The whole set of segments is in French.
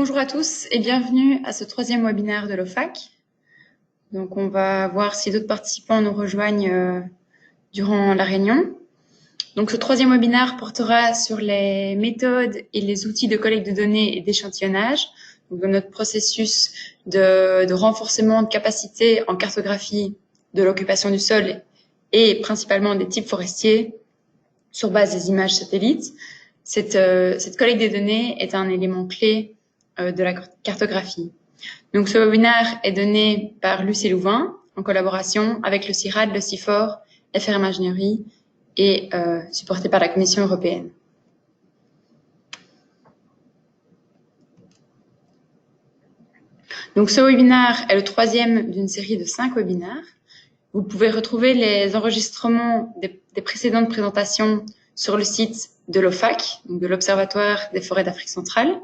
Bonjour à tous et bienvenue à ce troisième webinaire de l'OFAC. Donc, on va voir si d'autres participants nous rejoignent durant la réunion. Donc, ce troisième webinaire portera sur les méthodes et les outils de collecte de données et d'échantillonnage, donc de notre processus de renforcement de capacité en cartographie de l'occupation du sol et principalement des types forestiers sur base des images satellites. Cette collecte des données est un élément clé de la cartographie. Donc, ce webinaire est donné par Lucie Louvain en collaboration avec le CIRAD, le CIFOR, FR Imaginerie et supporté par la Commission européenne. Donc, ce webinaire est le troisième d'une série de 5 webinaires. Vous pouvez retrouver les enregistrements des précédentes présentations sur le site de l'OFAC, donc de l'Observatoire des forêts d'Afrique centrale.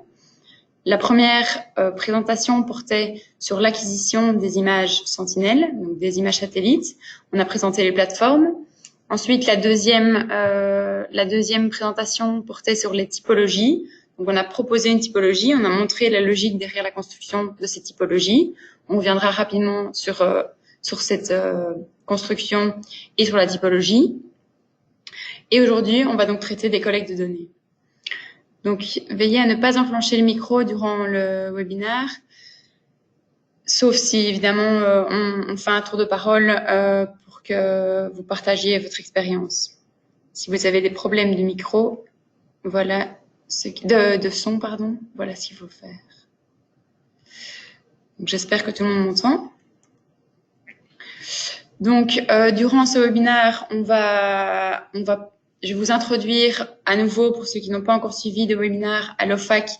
La première présentation portait sur l'acquisition des images sentinelles, donc des images satellites. On a présenté les plateformes. Ensuite, la deuxième présentation portait sur les typologies. Donc, on a proposé une typologie, on a montré la logique derrière la construction de ces typologies. On reviendra rapidement sur cette construction et sur la typologie. Et aujourd'hui, on va donc traiter des collectes de données. Donc, veillez à ne pas enclencher le micro durant le webinaire, sauf si, évidemment, on fait un tour de parole pour que vous partagiez votre expérience. Si vous avez des problèmes de micro, voilà de son, pardon, voilà ce qu'il faut faire. J'espère que tout le monde m'entend. Donc, durant ce webinaire, je vais vous introduire à nouveau, pour ceux qui n'ont pas encore suivi de webinaire, à l'OFAC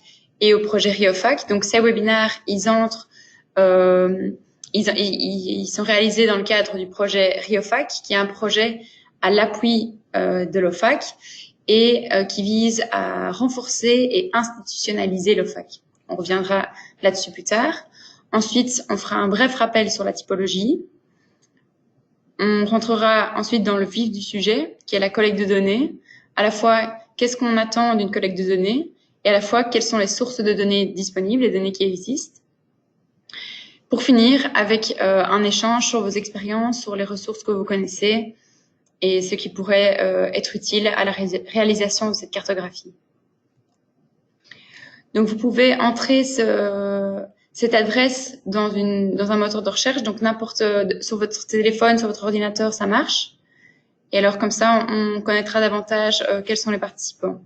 et au projet RIOFAC. Donc, ces webinaires, ils sont réalisés dans le cadre du projet RIOFAC, qui est un projet à l'appui de l'OFAC et qui vise à renforcer et institutionnaliser l'OFAC. On reviendra là-dessus plus tard. Ensuite, on fera un bref rappel sur la typologie. On rentrera ensuite dans le vif du sujet, qui est la collecte de données. À la fois, qu'est-ce qu'on attend d'une collecte de données et à la fois, quelles sont les sources de données disponibles, les données qui existent. Pour finir, avec un échange sur vos expériences, sur les ressources que vous connaissez et ce qui pourrait être utile à la réalisation de cette cartographie. Donc, vous pouvez entrer cette adresse dans un moteur de recherche, donc n'importe sur votre téléphone, sur votre ordinateur, ça marche. Et alors comme ça, on connaîtra davantage quels sont les participants.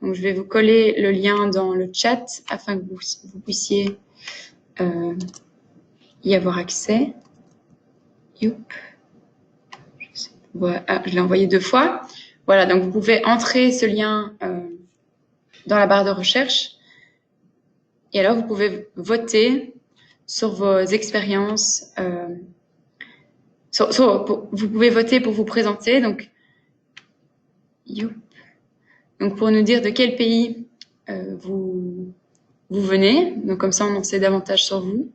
Donc je vais vous coller le lien dans le chat afin que vous puissiez y avoir accès. Youp. Je l'ai envoyé 2 fois. Voilà, donc vous pouvez entrer ce lien dans la barre de recherche. Et alors, vous pouvez voter sur vos expériences. Vous pouvez voter pour vous présenter. Donc, pour nous dire de quel pays vous venez. Donc, comme ça, on en sait davantage sur vous.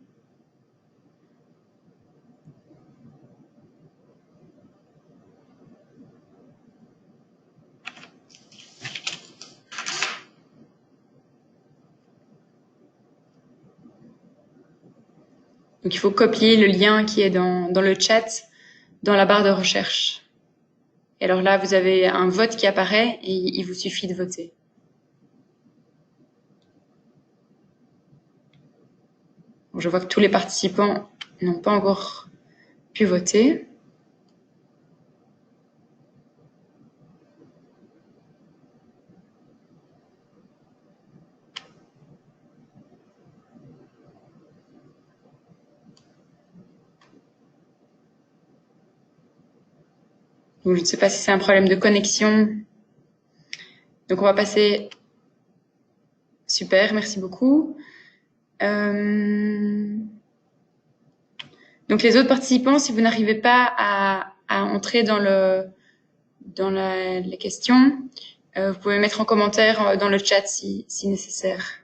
Donc, il faut copier le lien qui est dans le chat, dans la barre de recherche. Et alors là, vous avez un vote qui apparaît et il vous suffit de voter. Bon, je vois que tous les participants n'ont pas encore pu voter. Donc, je ne sais pas si c'est un problème de connexion. Donc, on va passer. Super, merci beaucoup. Donc, les autres participants, si vous n'arrivez pas à entrer dans les questions, vous pouvez mettre en commentaire dans le chat si nécessaire.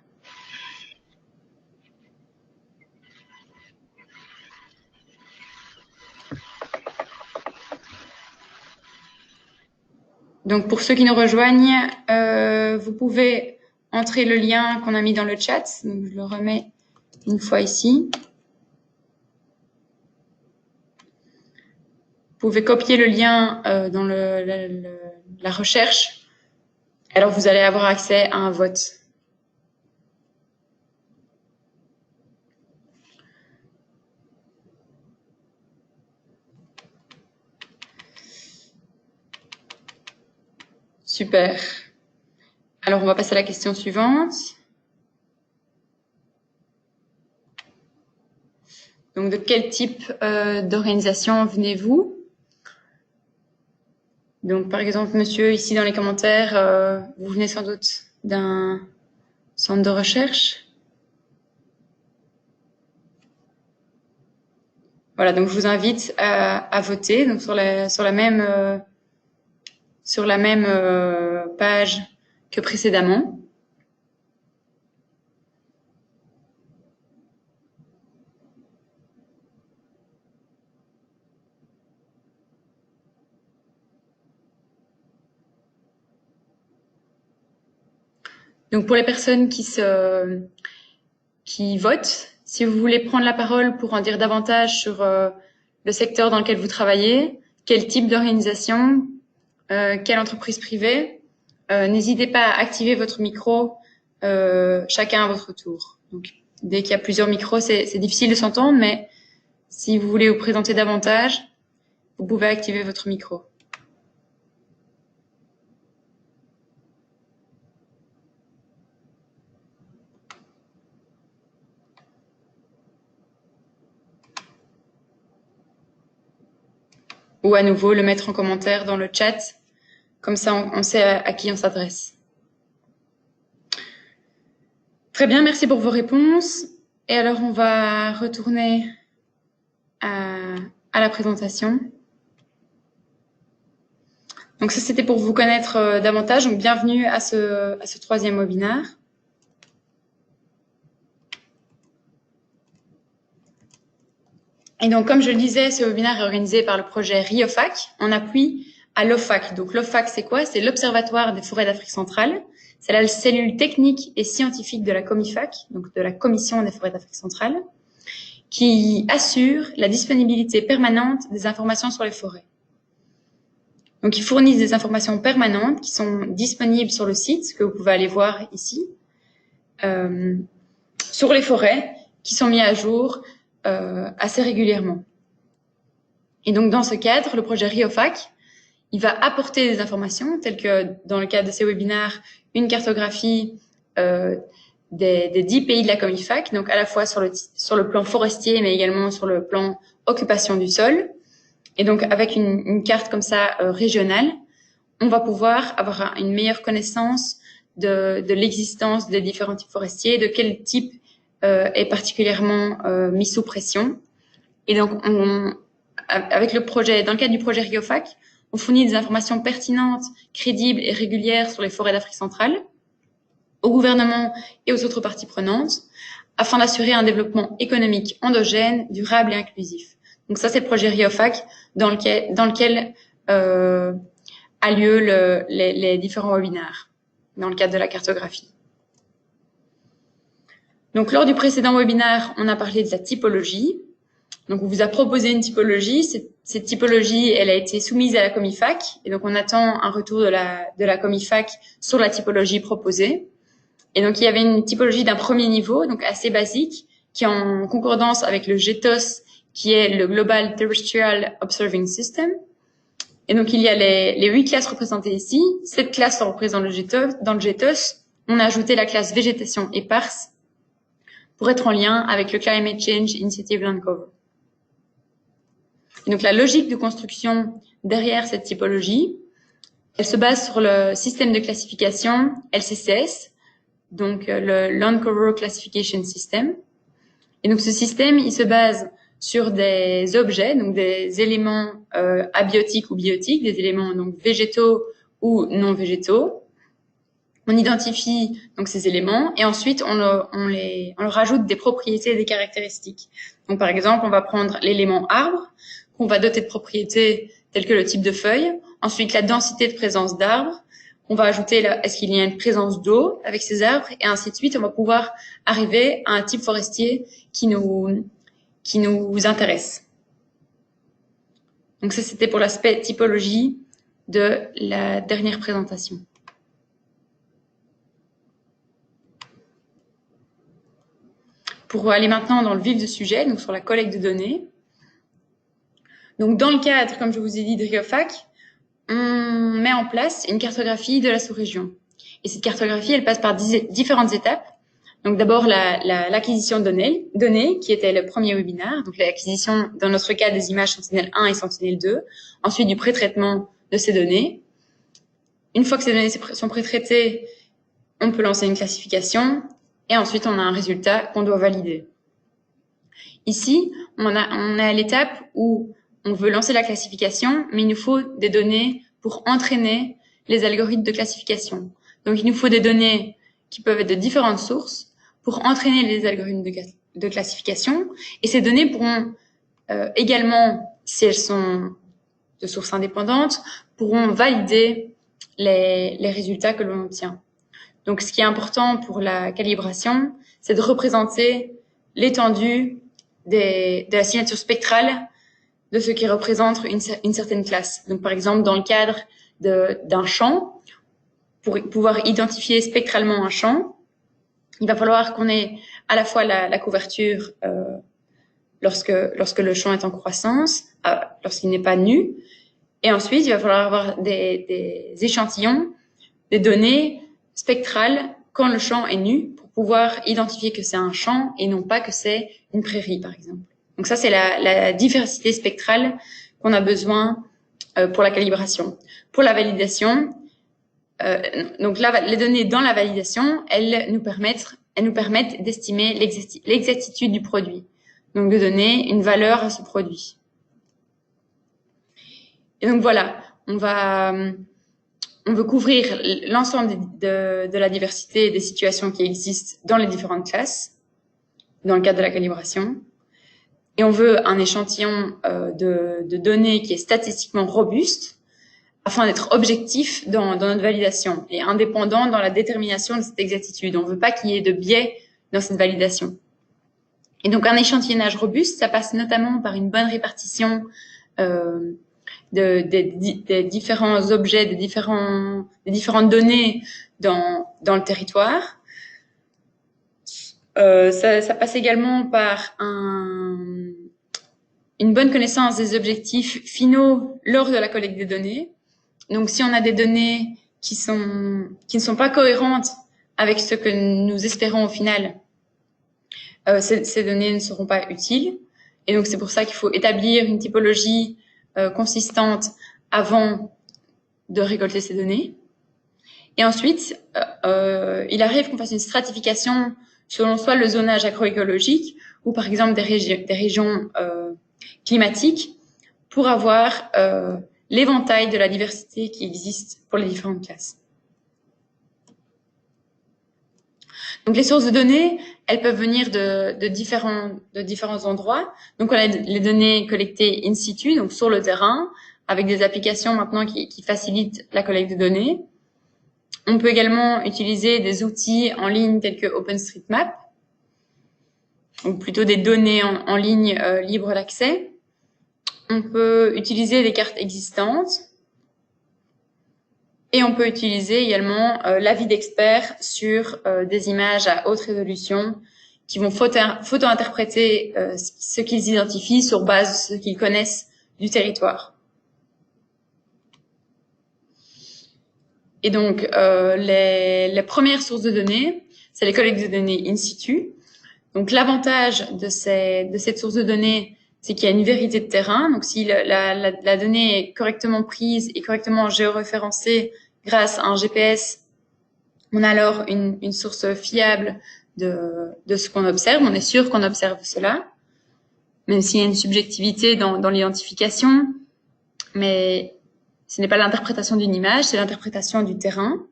Donc, pour ceux qui nous rejoignent, vous pouvez entrer le lien qu'on a mis dans le chat. Donc, je le remets une fois ici. Vous pouvez copier le lien dans la recherche. Alors, vous allez avoir accès à un vote. Super. Alors, on va passer à la question suivante. Donc, de quel type d'organisation venez-vous? Donc, par exemple, monsieur, ici dans les commentaires, vous venez sans doute d'un centre de recherche. Voilà, donc je vous invite à voter donc sur la même page que précédemment. Donc pour les personnes qui votent, si vous voulez prendre la parole pour en dire davantage sur le secteur dans lequel vous travaillez, quel type d'organisation, quelle entreprise privée, n'hésitez pas à activer votre micro chacun à votre tour. Donc dès qu'il y a plusieurs micros, c'est difficile de s'entendre, mais si vous voulez vous présenter davantage, vous pouvez activer votre micro. Ou à nouveau le mettre en commentaire dans le chat, comme ça on sait à qui on s'adresse. Très bien, merci pour vos réponses. Et alors on va retourner à la présentation. Donc ça c'était pour vous connaître davantage, donc bienvenue à ce troisième webinaire. Et donc, comme je le disais, ce webinaire est organisé par le projet RIOFAC en appui à l'OFAC. Donc, l'OFAC, c'est quoi? C'est l'Observatoire des forêts d'Afrique centrale. C'est la cellule technique et scientifique de la COMIFAC, donc de la Commission des forêts d'Afrique centrale, qui assure la disponibilité permanente des informations sur les forêts. Donc, ils fournissent des informations permanentes qui sont disponibles sur le site, que vous pouvez aller voir ici, sur les forêts qui sont mis à jour assez régulièrement. Et donc, dans ce cadre, le projet RIOFAC, il va apporter des informations telles que, dans le cadre de ces webinaires, une cartographie des 10 pays de la COMIFAC, donc à la fois sur le plan forestier, mais également sur le plan occupation du sol. Et donc, avec une carte comme ça régionale, on va pouvoir avoir une meilleure connaissance de l'existence des différents types forestiers, de quel type est particulièrement mis sous pression. Et donc, avec le projet, dans le cadre du projet RIOFAC, on fournit des informations pertinentes, crédibles et régulières sur les forêts d'Afrique centrale, au gouvernement et aux autres parties prenantes, afin d'assurer un développement économique endogène, durable et inclusif. Donc ça, c'est le projet RIOFAC dans lequel a lieu les différents webinaires, dans le cadre de la cartographie. Donc, lors du précédent webinaire, on a parlé de la typologie. Donc, on vous a proposé une typologie. Cette typologie, elle a été soumise à la COMIFAC. Et donc, on attend un retour de la COMIFAC sur la typologie proposée. Et donc, il y avait une typologie d'un premier niveau, donc assez basique, qui est en concordance avec le GTOS, qui est le Global Terrestrial Observing System. Et donc, il y a les 8 classes représentées ici. 7 classes sont représentées dans le GTOS. On a ajouté la classe végétation éparse pour être en lien avec le Climate Change Initiative Land Cover. Et donc, la logique de construction derrière cette typologie, elle se base sur le système de classification LCCS, donc le Land Cover Classification System. Et donc, ce système, il se base sur des objets, donc des éléments abiotiques ou biotiques, des éléments donc végétaux ou non végétaux. On identifie donc ces éléments et ensuite on leur ajoute des propriétés et des caractéristiques. Donc par exemple, on va prendre l'élément arbre qu'on va doter de propriétés telles que le type de feuilles, ensuite la densité de présence d'arbres, on va ajouter est-ce qu'il y a une présence d'eau avec ces arbres, et ainsi de suite. On va pouvoir arriver à un type forestier qui nous intéresse. Donc ça, c'était pour l'aspect typologie de la dernière présentation. Pour aller maintenant dans le vif du sujet, donc sur la collecte de données. Donc dans le cadre, comme je vous ai dit, de RIOFAC, on met en place une cartographie de la sous-région. Et cette cartographie, elle passe par différentes étapes. Donc d'abord l'acquisition de données, qui était le premier webinaire. Donc l'acquisition, dans notre cas, des images Sentinel-1 et Sentinel-2. Ensuite, du pré-traitement de ces données. Une fois que ces données sont pré-traitées, on peut lancer une classification. Et ensuite, on a un résultat qu'on doit valider. Ici, on est à l'étape où on veut lancer la classification, mais il nous faut des données pour entraîner les algorithmes de classification. Donc, il nous faut des données qui peuvent être de différentes sources pour entraîner les algorithmes de classification. Et ces données pourront également, si elles sont de sources indépendantes, pourront valider les résultats que l'on obtient. Donc, ce qui est important pour la calibration, c'est de représenter l'étendue de la signature spectrale de ce qui représente une certaine classe. Donc, par exemple, dans le cadre d'un champ, pour pouvoir identifier spectralement un champ, il va falloir qu'on ait à la fois la couverture lorsque le champ est en croissance, lorsqu'il n'est pas nu, et ensuite, il va falloir avoir des échantillons, des données spectrale quand le champ est nu pour pouvoir identifier que c'est un champ et non pas que c'est une prairie, par exemple. Donc ça, c'est la diversité spectrale qu'on a besoin pour la calibration. Pour la validation, donc les données dans la validation, elles nous permettent d'estimer l'exactitude du produit. Donc de donner une valeur à ce produit. Et donc voilà, on veut couvrir l'ensemble de la diversité des situations qui existent dans les différentes classes, dans le cadre de la calibration. Et on veut un échantillon de données qui est statistiquement robuste afin d'être objectif dans notre validation et indépendant dans la détermination de cette exactitude. On ne veut pas qu'il y ait de biais dans cette validation. Et donc, un échantillonnage robuste, ça passe notamment par une bonne répartition des différents objets, des différentes données dans le territoire. Ça passe également par une bonne connaissance des objectifs finaux lors de la collecte des données. Donc, si on a des données qui ne sont pas cohérentes avec ce que nous espérons au final, ces données ne seront pas utiles. Et donc, c'est pour ça qu'il faut établir une typologie consistante avant de récolter ces données. Et ensuite, il arrive qu'on fasse une stratification selon soit le zonage agroécologique ou par exemple des régions climatiques pour avoir l'éventail de la diversité qui existe pour les différentes classes. Donc les sources de données, elles peuvent venir de différents endroits. Donc on a les données collectées in situ, donc sur le terrain, avec des applications maintenant qui facilitent la collecte de données. On peut également utiliser des outils en ligne tels que OpenStreetMap, ou plutôt des données en ligne libre d'accès. On peut utiliser des cartes existantes. Et on peut utiliser également l'avis d'experts sur des images à haute résolution qui vont photo-interpréter ce qu'ils identifient sur base de ce qu'ils connaissent du territoire. Et donc, les premières sources de données, c'est les collectes de données in situ. Donc, l'avantage de cette source de données, c'est qu'il y a une vérité de terrain. Donc, si la donnée est correctement prise et correctement géoréférencée grâce à un GPS, on a alors une source fiable de ce qu'on observe. On est sûr qu'on observe cela, même s'il y a une subjectivité dans l'identification. Mais ce n'est pas l'interprétation d'une image, c'est l'interprétation du terrain.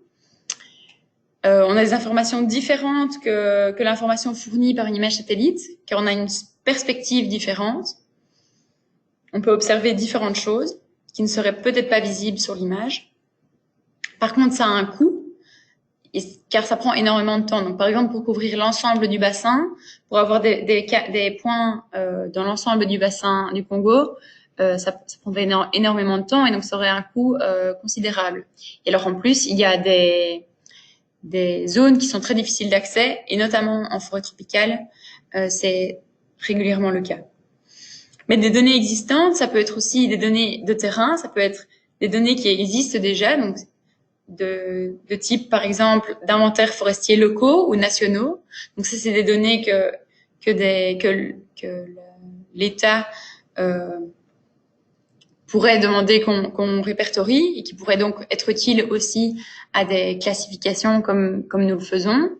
On a des informations différentes que l'information fournie par une image satellite, car on a une perspective différente. On peut observer différentes choses qui ne seraient peut-être pas visibles sur l'image. Par contre, ça a un coût, car ça prend énormément de temps. Donc, par exemple, pour couvrir l'ensemble du bassin, pour avoir des points dans l'ensemble du bassin du Congo, ça prendrait énormément de temps et donc ça aurait un coût considérable. Et alors, en plus, il y a des zones qui sont très difficiles d'accès, et notamment en forêt tropicale, c'est régulièrement le cas. Mais des données existantes, ça peut être aussi des données de terrain, ça peut être des données qui existent déjà, donc de type, par exemple, d'inventaires forestiers locaux ou nationaux. Donc ça, c'est des données que l'État pourrait demander qu'on répertorie et qui pourraient donc être utiles aussi à des classifications comme nous le faisons.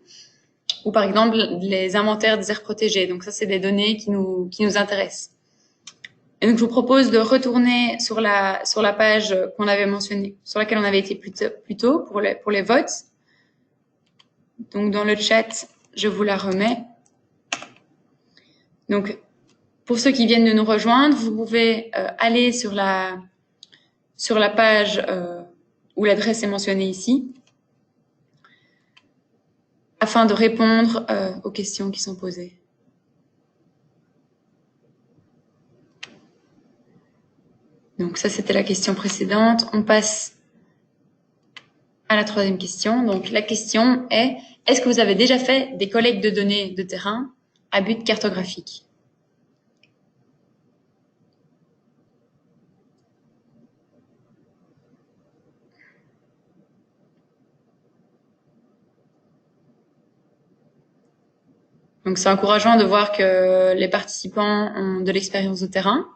Ou par exemple, les inventaires des aires protégées. Donc ça, c'est des données qui nous intéressent. Et donc, je vous propose de retourner sur la page qu'on avait mentionnée, sur laquelle on avait été plus tôt pour les votes. Donc, dans le chat, je vous la remets. Donc, pour ceux qui viennent de nous rejoindre, vous pouvez aller sur la page où l'adresse est mentionnée ici, afin de répondre aux questions qui sont posées. Donc ça, c'était la question précédente. On passe à la troisième question. Donc la question est, est-ce que vous avez déjà fait des collectes de données de terrain à but cartographique? Donc c'est encourageant de voir que les participants ont de l'expérience de terrain.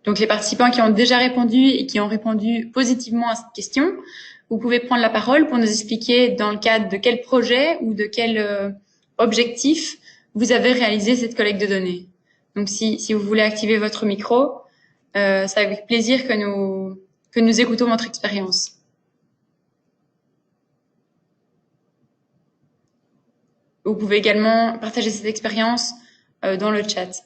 Donc les participants qui ont déjà répondu et qui ont répondu positivement à cette question, vous pouvez prendre la parole pour nous expliquer dans le cadre de quel projet ou de quel objectif vous avez réalisé cette collecte de données. Donc si vous voulez activer votre micro, c'est avec plaisir que nous écoutons votre expérience. Vous pouvez également partager cette expérience dans le chat.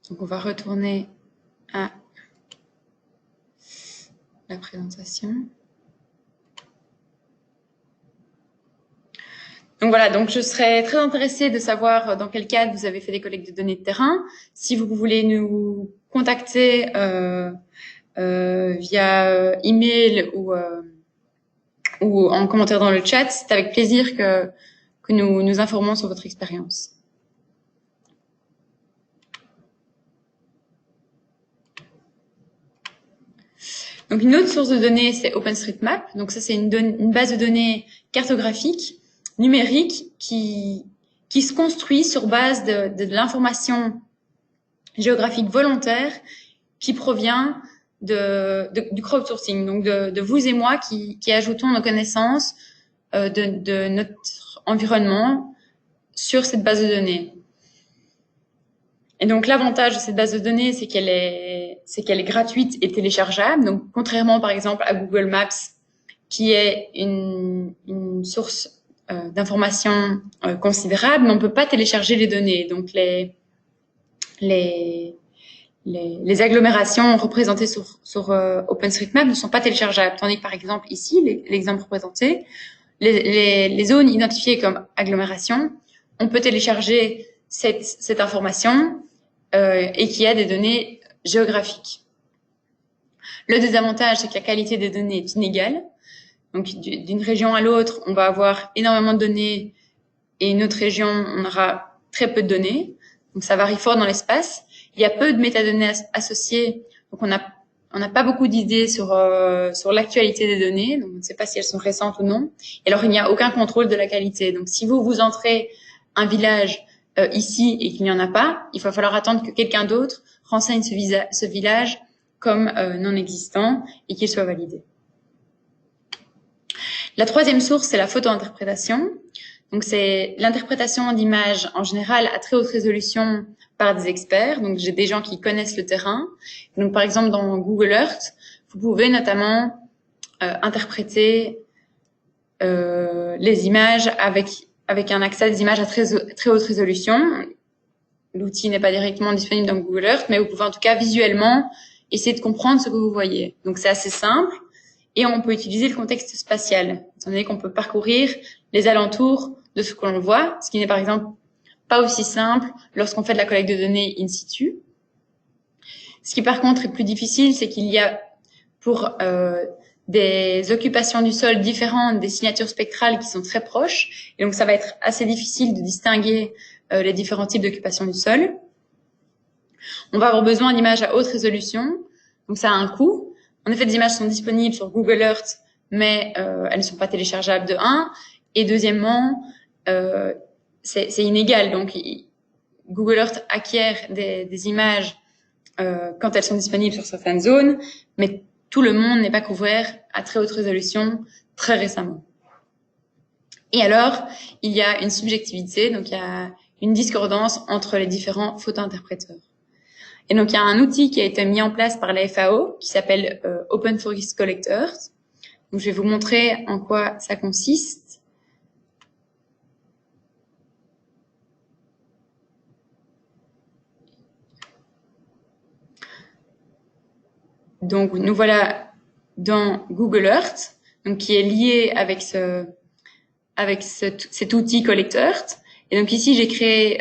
Donc on va retourner à la présentation. Donc voilà, donc je serais très intéressée de savoir dans quel cadre vous avez fait des collectes de données de terrain. Si vous voulez nous contacter via email ou en commentaire dans le chat, c'est avec plaisir que nous informons sur votre expérience. Donc une autre source de données, c'est OpenStreetMap. Donc ça, c'est une base de données cartographique numérique qui se construit sur base de l'information géographique volontaire qui provient du crowdsourcing, donc de vous et moi qui ajoutons nos connaissances de notre environnement sur cette base de données. Et donc l'avantage de cette base de données, c'est qu'elle est gratuite et téléchargeable. Donc contrairement par exemple à Google Maps, qui est une source d'information considérable, mais on peut pas télécharger les données. Donc les agglomérations représentées sur OpenStreetMap ne sont pas téléchargeables, tandis que par exemple ici, l'exemple représenté, les zones identifiées comme agglomérations, on peut télécharger cette information et qui a des données géographiques. Le désavantage, c'est que la qualité des données est inégale. Donc d'une région à l'autre, on va avoir énormément de données et une autre région, on aura très peu de données. Donc ça varie fort dans l'espace. Il y a peu de métadonnées associées, donc on n'a pas beaucoup d'idées sur l'actualité des données, donc on ne sait pas si elles sont récentes ou non. Et alors il n'y a aucun contrôle de la qualité. Donc si vous entrez un village ici et qu'il n'y en a pas, il va falloir attendre que quelqu'un d'autre renseigne ce village comme non existant et qu'il soit validé. La troisième source, c'est la photo-interprétation. Donc, c'est l'interprétation d'images en général à très haute résolution par des experts. Donc, j'ai des gens qui connaissent le terrain. Donc, par exemple, dans Google Earth, vous pouvez notamment interpréter les images avec un accès à des images à très haute résolution. L'outil n'est pas directement disponible dans Google Earth, mais vous pouvez en tout cas visuellement essayer de comprendre ce que vous voyez. Donc, c'est assez simple. Et on peut utiliser le contexte spatial, étant donné qu'on peut parcourir les alentours de ce que l'on voit, ce qui n'est par exemple pas aussi simple lorsqu'on fait de la collecte de données in situ. Ce qui par contre est plus difficile, c'est qu'il y a pour des occupations du sol différentes, des signatures spectrales qui sont très proches, et donc ça va être assez difficile de distinguer les différents types d'occupation du sol. On va avoir besoin d'images à haute résolution, donc ça a un coût. En effet, des images sont disponibles sur Google Earth, mais elles ne sont pas téléchargeables de 1. Et deuxièmement, c'est inégal. Donc, Google Earth acquiert des images quand elles sont disponibles sur certaines zones, mais tout le monde n'est pas couvert à très haute résolution très récemment. Et alors, il y a une subjectivité, donc il y a une discordance entre les différents photo-interpréteurs. Et donc, il y a un outil qui a été mis en place par la FAO qui s'appelle Open Forest Collectors. Donc, je vais vous montrer en quoi ça consiste. Donc, nous voilà dans Google Earth, donc qui est lié avec cet outil Collect Earth. Et donc, ici, j'ai créé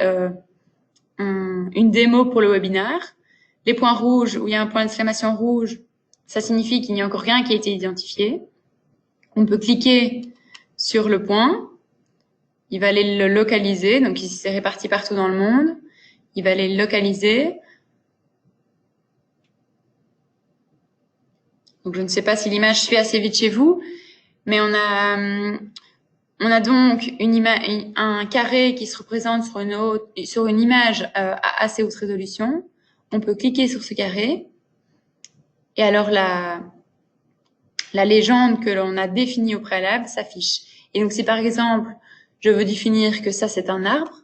une démo pour le webinaire. Les points rouges, où il y a un point d'exclamation rouge, ça signifie qu'il n'y a encore rien qui a été identifié. On peut cliquer sur le point. Il va aller le localiser. Donc, ici, c'est réparti partout dans le monde. Il va aller le localiser. Donc, je ne sais pas si l'image suit assez vite chez vous, mais on a donc un carré qui se représente sur une image à assez haute résolution. On peut cliquer sur ce carré. Et alors, la légende que l'on a définie au préalable s'affiche. Et donc, si par exemple, je veux définir que ça, c'est un arbre,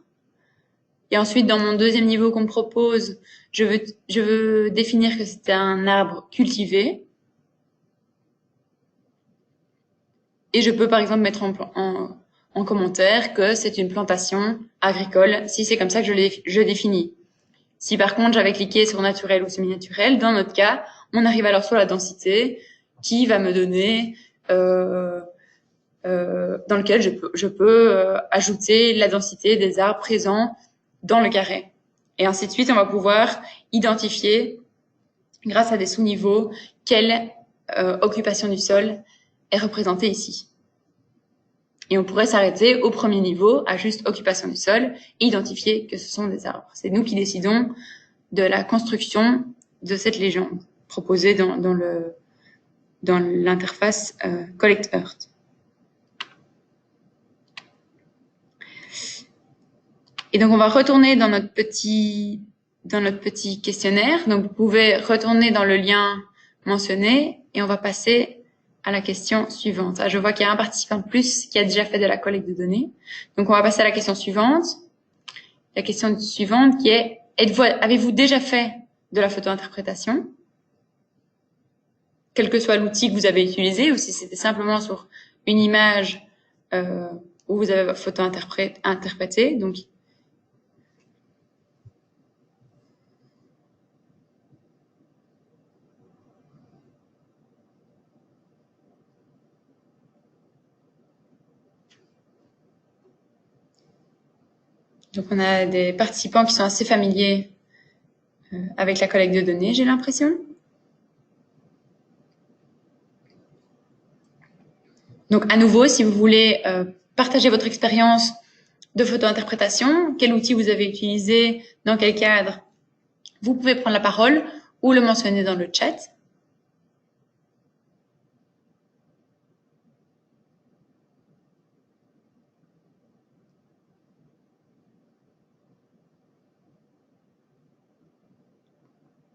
et ensuite, dans mon deuxième niveau qu'on me propose, je veux définir que c'est un arbre cultivé, et je peux, par exemple, mettre en commentaire que c'est une plantation agricole, si c'est comme ça que je définis. Si par contre, j'avais cliqué sur naturel ou semi-naturel, dans notre cas, on arrive alors sur la densité, qui va me donner dans lequel je peux ajouter la densité des arbres présents dans le carré. Et ainsi de suite, on va pouvoir identifier, grâce à des sous-niveaux, quelle occupation du sol est représentée ici. Et on pourrait s'arrêter au premier niveau, à juste occupation du sol, et identifier que ce sont des arbres. C'est nous qui décidons de la construction de cette légende proposée dans l'interface Collect Earth. Et donc, on va retourner dans notre petit questionnaire. Donc, vous pouvez retourner dans le lien mentionné et on va passer à la question suivante. Ah, je vois qu'il y a un participant de plus qui a déjà fait de la collecte de données. Donc, on va passer à la question suivante. La question suivante qui est, avez-vous déjà fait de la photo-interprétation? Quel que soit l'outil que vous avez utilisé ou si c'était simplement sur une image où vous avez votre photo interprétée. Donc, on a des participants qui sont assez familiers avec la collecte de données, j'ai l'impression. Donc, à nouveau, si vous voulez partager votre expérience de photo-interprétation, quel outil vous avez utilisé, dans quel cadre, vous pouvez prendre la parole ou le mentionner dans le chat.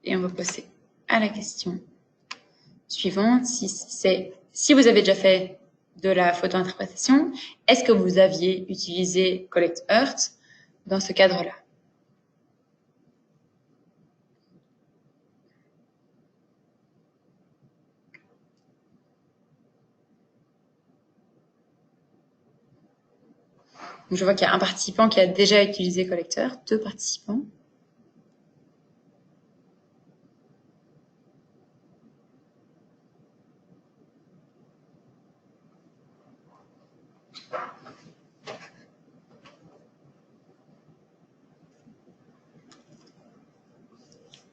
Et on va passer à la question suivante. Si vous avez déjà fait de la photo-interprétation, est-ce que vous aviez utilisé Collect Earth dans ce cadre-là? Je vois qu'il y a un participant qui a déjà utilisé Collect Earth, 2 participants.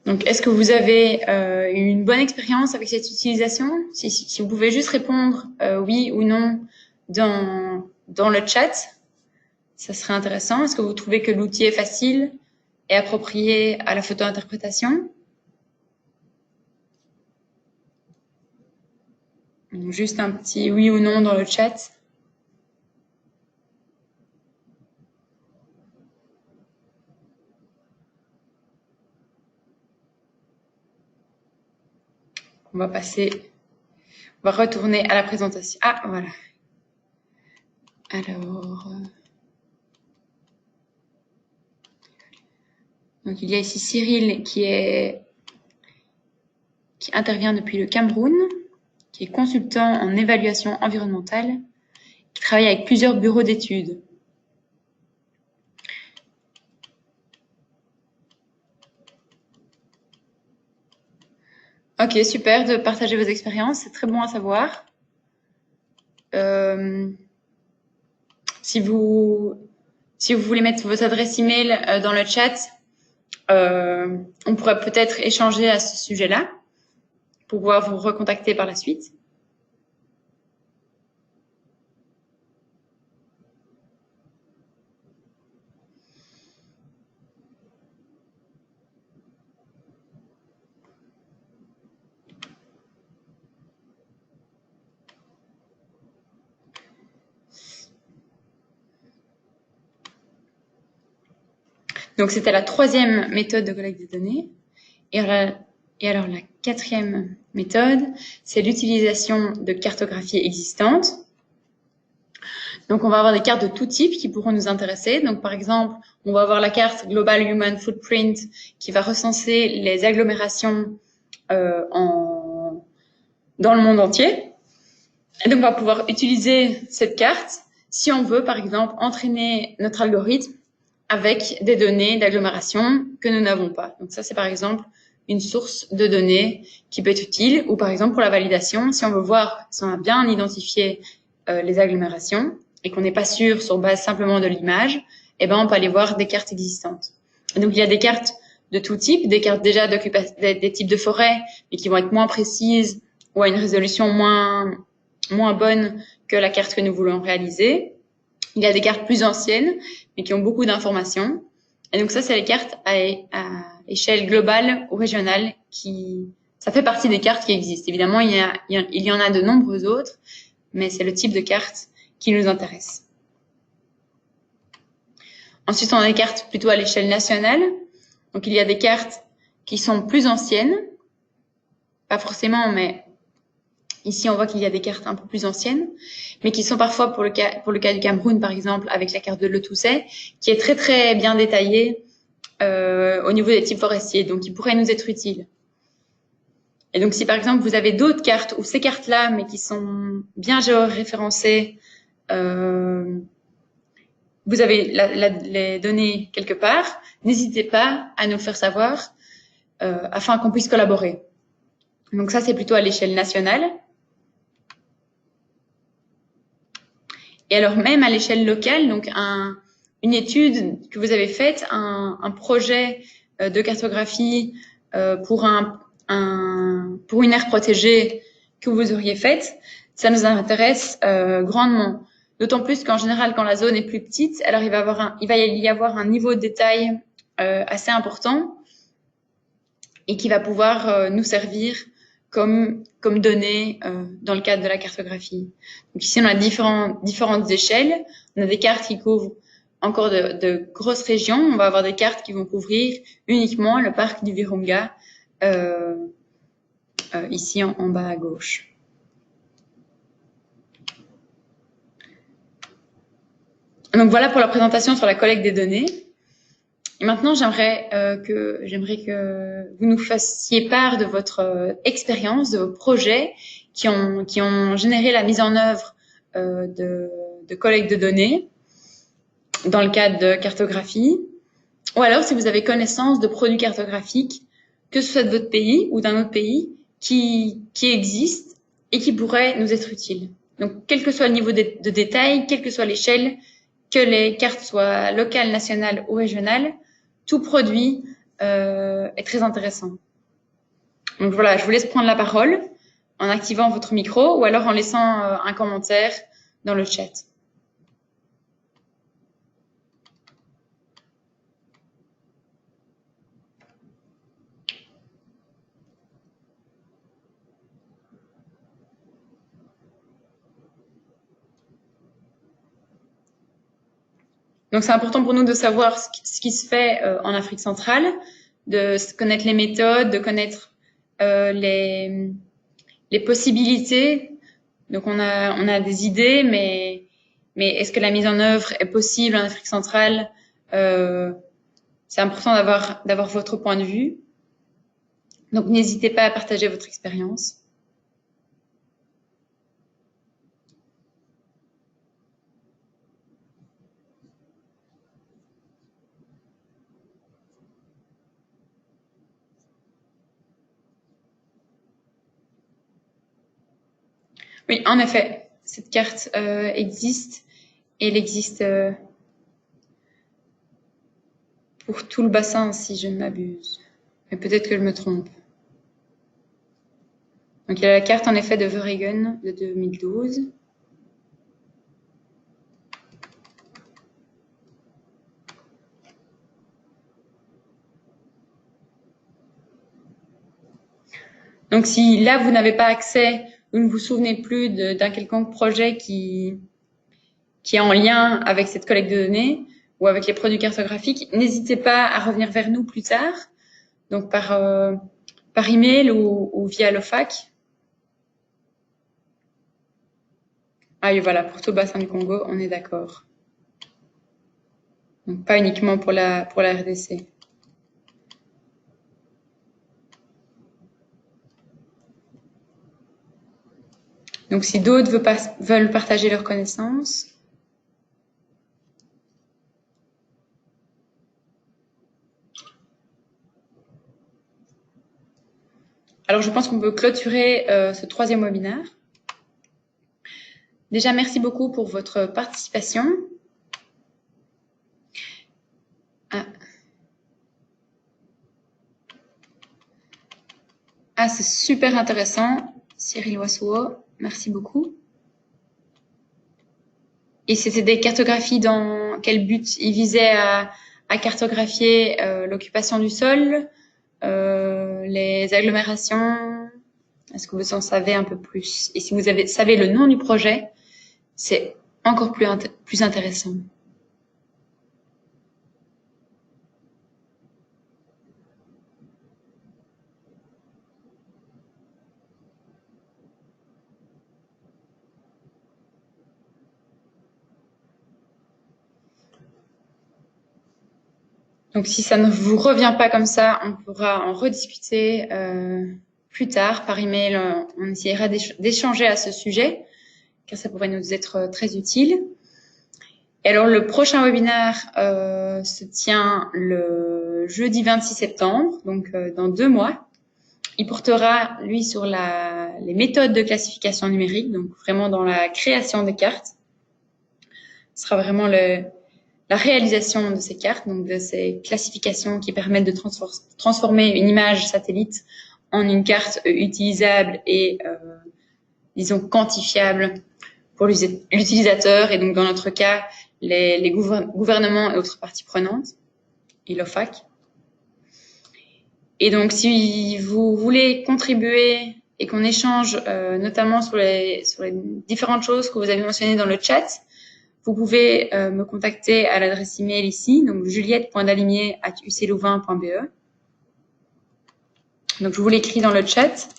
Donc, est-ce que vous avez eu une bonne expérience avec cette utilisation? Si vous pouvez juste répondre oui ou non dans le chat, ça serait intéressant. Est-ce que vous trouvez que l'outil est facile et approprié à la photo-interprétation? Juste un petit oui ou non dans le chat. On va retourner à la présentation. Ah, voilà. Alors, donc il y a ici Cyril qui intervient depuis le Cameroun, qui est consultant en évaluation environnementale, qui travaille avec plusieurs bureaux d'études. Ok, super de partager vos expériences, c'est très bon à savoir. Si vous voulez mettre votre adresse email dans le chat, on pourrait peut-être échanger à ce sujet-là pour pouvoir vous recontacter par la suite. Donc, c'était la 3e méthode de collecte des données. Et alors, la 4e méthode, c'est l'utilisation de cartographies existantes. Donc, on va avoir des cartes de tout type qui pourront nous intéresser. Donc, par exemple, on va avoir la carte Global Human Footprint qui va recenser les agglomérations dans le monde entier. Et donc, on va pouvoir utiliser cette carte si on veut, par exemple, entraîner notre algorithme avec des données d'agglomération que nous n'avons pas. Donc ça, c'est par exemple une source de données qui peut être utile, ou par exemple pour la validation, si on veut voir si on a bien identifié les agglomérations et qu'on n'est pas sûr sur base simplement de l'image, eh ben on peut aller voir des cartes existantes. Et donc il y a des cartes de tout type, des cartes déjà des types de forêts, mais qui vont être moins précises ou à une résolution moins bonne que la carte que nous voulons réaliser. Il y a des cartes plus anciennes, mais qui ont beaucoup d'informations. Et donc ça, c'est les cartes à échelle globale ou régionale ça fait partie des cartes qui existent. Évidemment, il y en a de nombreuses autres, mais c'est le type de carte qui nous intéresse. Ensuite, on a des cartes plutôt à l'échelle nationale. Donc, il y a des cartes qui sont plus anciennes. Pas forcément, mais ici, on voit qu'il y a des cartes un peu plus anciennes, mais qui sont parfois, pour le cas du Cameroun, par exemple, avec la carte de Lotoussais, qui est très, très bien détaillée au niveau des types forestiers, donc qui pourrait nous être utile. Et donc, si par exemple, vous avez d'autres cartes ou ces cartes-là, mais qui sont bien géoréférencées, vous avez les données quelque part, n'hésitez pas à nous le faire savoir afin qu'on puisse collaborer. Donc ça, c'est plutôt à l'échelle nationale. Et alors même à l'échelle locale, donc une étude que vous avez faite, un projet de cartographie pour une aire protégée que vous auriez faite, ça nous intéresse grandement. D'autant plus qu'en général, quand la zone est plus petite, alors il va y avoir un niveau de détail assez important et qui va pouvoir nous servir comme données dans le cadre de la cartographie. Donc ici, on a différentes échelles. On a des cartes qui couvrent encore de grosses régions. On va avoir des cartes qui vont couvrir uniquement le parc du Virunga ici en bas à gauche. Donc voilà pour la présentation sur la collecte des données. Et maintenant, j'aimerais que vous nous fassiez part de votre expérience, de vos projets qui ont généré la mise en œuvre de collecte de données dans le cadre de cartographie, ou alors si vous avez connaissance de produits cartographiques, que ce soit de votre pays ou d'un autre pays, qui existent et qui pourraient nous être utiles. Donc, quel que soit le niveau de détail, quelle que soit l'échelle, que les cartes soient locales, nationales ou régionales, tout produit est très intéressant. Donc voilà, je vous laisse prendre la parole en activant votre micro ou alors en laissant un commentaire dans le chat. Donc c'est important pour nous de savoir ce qui se fait en Afrique centrale, de connaître les méthodes, de connaître les possibilités. Donc on a des idées, mais est-ce que la mise en œuvre est possible en Afrique centrale? C'est important d'avoir votre point de vue. Donc n'hésitez pas à partager votre expérience. Oui, en effet, cette carte existe et elle existe pour tout le bassin, si je ne m'abuse. Mais peut-être que je me trompe. Donc il y a la carte en effet de Verregen de 2012. Donc si là vous n'avez pas accès, vous ne vous souvenez plus d'un quelconque projet qui est en lien avec cette collecte de données ou avec les produits cartographiques, n'hésitez pas à revenir vers nous plus tard, donc par email ou via l'OFAC. Ah oui, voilà, pour tout le bassin du Congo, on est d'accord. Donc pas uniquement pour la RDC. Donc si d'autres veulent partager leurs connaissances. Alors je pense qu'on peut clôturer ce troisième webinaire. Déjà, merci beaucoup pour votre participation. Ah, c'est super intéressant, Cyril Wassoua, merci beaucoup. Et c'était des cartographies dans quel but? Ils visaient à cartographier l'occupation du sol, les agglomérations. Est-ce que vous en savez un peu plus? Et si vous savez le nom du projet, c'est encore plus intéressant. Donc si ça ne vous revient pas comme ça, on pourra en rediscuter plus tard par email. On essaiera d'échanger à ce sujet, car ça pourrait nous être très utile. Et alors le prochain webinaire se tient le jeudi 26 septembre, donc dans 2 mois. Il portera, lui, sur les méthodes de classification numérique, donc vraiment dans la création des cartes. Ce sera vraiment la réalisation de ces cartes, donc de ces classifications qui permettent de transformer une image satellite en une carte utilisable et, disons, quantifiable pour l'utilisateur, et donc dans notre cas, les gouvernements et autres parties prenantes, et l'OFAC. Et donc, si vous voulez contribuer et qu'on échange notamment sur les différentes choses que vous avez mentionnées dans le chat, vous pouvez me contacter à l'adresse email ici, donc juliette.dalimier@uclouvain.be. Donc, je vous l'écris dans le chat.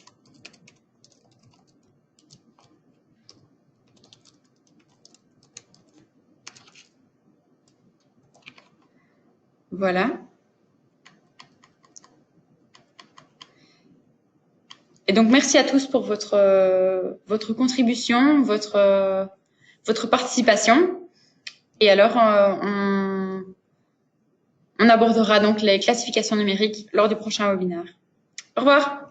Voilà. Et donc, merci à tous pour votre contribution, votre participation. Et alors, on abordera donc les classifications numériques lors du prochain webinaire. Au revoir.